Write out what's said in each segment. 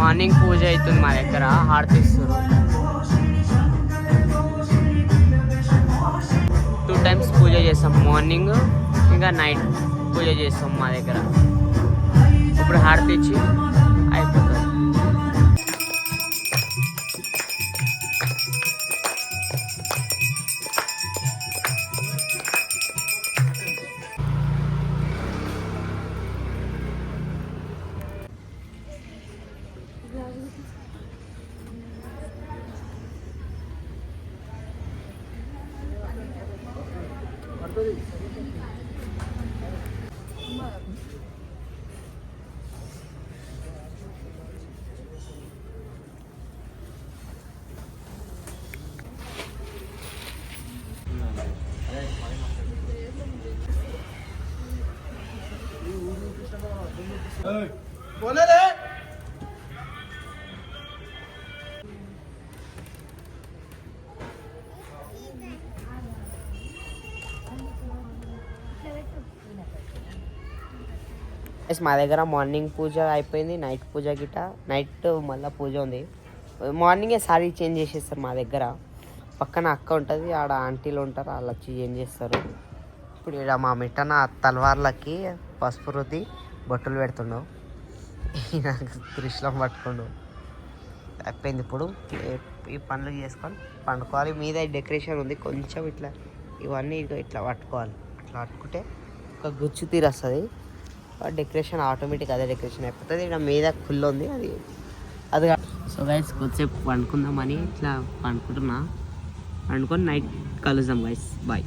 Morning పూజ అవుతుంది మా దగ్గర, హారతి ఇస్తారు. 2 times పూజ చేస్తాం, మార్నింగ్ ఇంకా నైట్ పూజ చేస్తాం మా దగ్గర. ఇప్పుడు హారతి ఇచ్చి అయిపోతుంది. మా దగ్గర మార్నింగ్ పూజ అయిపోయింది, నైట్ పూజ గిట్ట. నైట్ మళ్ళీ పూజ ఉంది. మార్నింగే సారీ చేంజ్ చేసేస్తారు మా దగ్గర. పక్కన అక్క ఉంటుంది, ఆడ ఆంటీలు ఉంటారు, వాళ్ళు వచ్చి చేంజ్ చేస్తారు. ఇప్పుడు ఇక్కడ మా మిట్టన తలవార్లకి పసుపు రుద్ది బొట్టులు పెడుతుండవు, నాకు త్రిశూలం పట్టుకుండు. అయిపోయింది. ఇప్పుడు ఈ పనులు చేసుకొని పండుకోవాలి. మీద డెకరేషన్ ఉంది కొంచెం, ఇట్లా ఇవన్నీ ఇట్లా పట్టుకోవాలి. ఇట్లా పట్టుకుంటే ఒక గుచ్చు తీరు వస్తుంది. డెకరేషన్ ఆటోమేటిక్ అదే డెకరేషన్ అయిపోతుంది. ఇక్కడ మీద కుళ్ళు ఉంది, అది. సో గైస్ కొద్దిసేపు పండుకుందామని ఇట్లా పండుకుంటున్నా. పండుకొని నైట్ కలుద్దాం గైస్, బాయ్.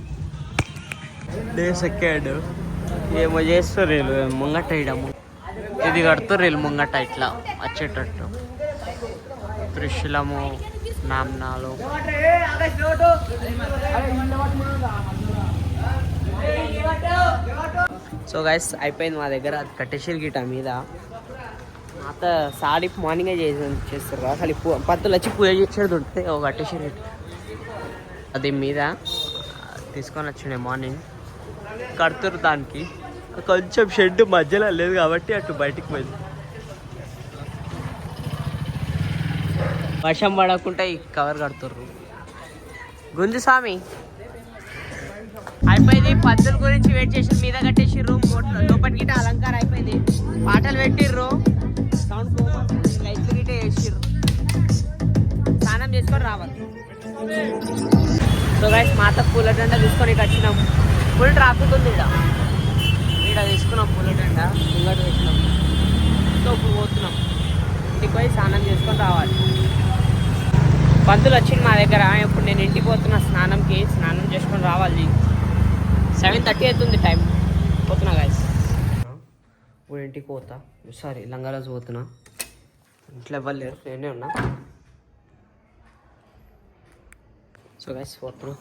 డే సెకండ్ ఏమో చేస్తారు వీళ్ళు, ముంగట వేయడము. ఇది కడుతారు వీళ్ళు ముంగట ఇట్లా వచ్చేటట్టు. త్రిశూలము, నామ్నాలు. సో గైస్ అయిపోయింది మా దగ్గర. అది కట్టేసారు గిట మీద. అంత సారీ మార్నింగే చేస్తారు. అసలు పత్తులు వచ్చి పూజ చేసేది ఉంటుంది, ఒక కట్టేసారు గిట. అది మీద తీసుకొని వచ్చిండే మార్నింగ్ కడుతురు. దానికి కొంచెం షెడ్ మధ్యలో లేదు కాబట్టి అటు బయటికి పోయింది. వర్షం పడకుండా ఈ కవర్ కడుతుర్రు. గుంజు స్వామి అయిపోయింది. పద్ధతుల గురించి వెయిట్ చేసి మీద కట్టేసిర్రు. లోపలికి గిట్ట అలంకారం అయిపోయింది. పాటలు పెట్టిర్రు, సౌండ్ లైట్లు గిట్ట వేసిర్రు. స్నానం చేసుకొని రావాలి. సో గైస్ మాత పూల దండ తీసుకొని వచ్చినాం. ఫుల్ ట్రాఫిక్ ఉంది ఇక్కడ తీసుకున్నాం పూల దండ, ముంగట పెట్టినాం. సో ఇప్పుడు పోతున్నాం, ఇంటికి పోయి స్నానం చేసుకొని రావాలి. పంతులు వచ్చింది మా దగ్గర. ఇప్పుడు నేను ఇంటికి పోతున్నా స్నానంకి. స్నానం చేసుకొని రావాలి. 7:30 అవుతుంది టైం. పోతున్నా గైస్. ఇప్పుడు ఇంటికి పోతా. సారీ లంగారాజు పోతున్నా. ఇంట్లో ఇవ్వలేరు, నేనే ఉన్నా. సో గైస్ పోతున్నా.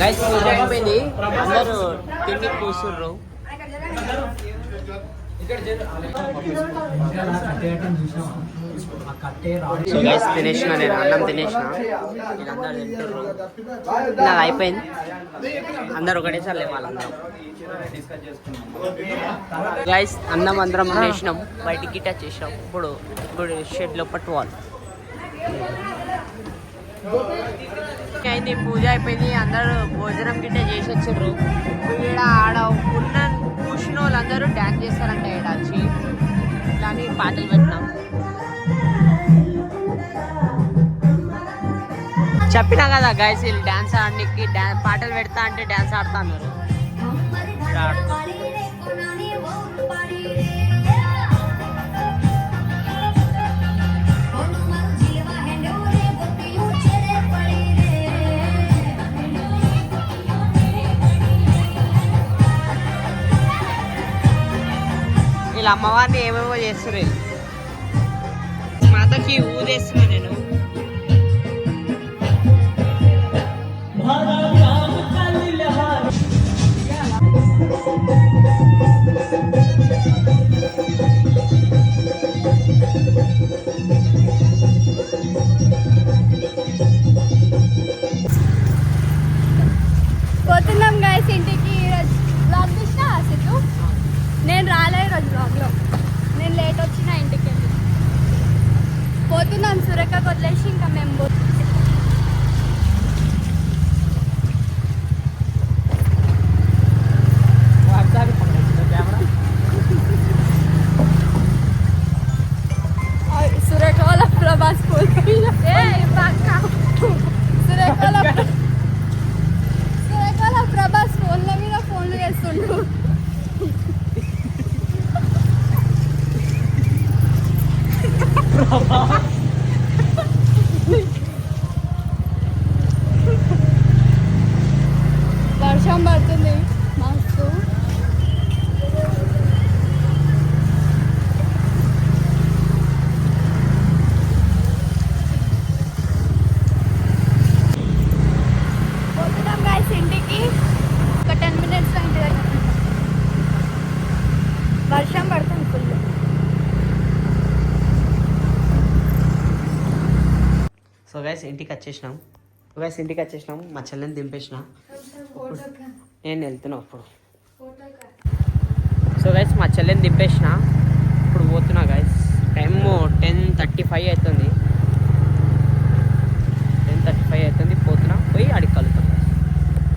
గైస్ పూజ అయిపోయింది, అందరూ తిండి కూర్చుర్రు. సో గైస్ తినేసిన, నేను అన్నం తినేసిన. వీళ్ళందరూ తింటుర్రు. నాకు అయిపోయింది. అందరు ఒకటేసారి లేవాలందరం. గైస్ అన్నం అందరం తినేసినాం, బయటికి గిట్ట చేసినాం. ఇప్పుడు షెడ్లో పట్టుకోవాలి. అయింది, పూజ అయిపోయింది, అందరూ భోజనం గిట్ట చేసి వచ్చిర్రు. ఇక్కడ ఆడ కూర్చున్న వాళ్ళందరూ డ్యాన్స్ చేస్తారంట. ఇక్కడ వచ్చి ఇట్లా అని పాటలు పెట్టినాం. చెప్పినా కదా గైస్, వీళ్ళు డ్యాన్స్ ఆడడానికి పాటలు పెడతా అంటే డ్యాన్స్ ఆడుతా అన్నారు. వీళ్ళ అమ్మవారిని ఏమేమో చేస్తారు. మాతకి ఊదేస్తున్నా నేను. పోతున్నాం గైస్ ఇంటికి. బ్లాగ్ తీసినా వర్షం పడుతుంది మస్తు. పోతున్నాం గాయస్ ఇంటికి. ఒక 10 minutes ఇంటి దగ్గర. వర్షం పడుతుంది ఫుల్. సో గైస్ ఇంటికి వచ్చేసినాం. మా చెల్లెని దింపేసిన. నేను వెళ్తున్నా అప్పుడు. సో గైస్ మా చెల్లెని దింపేసిన, ఇప్పుడు పోతున్నా గైస్. టైము 10:35 అవుతుంది.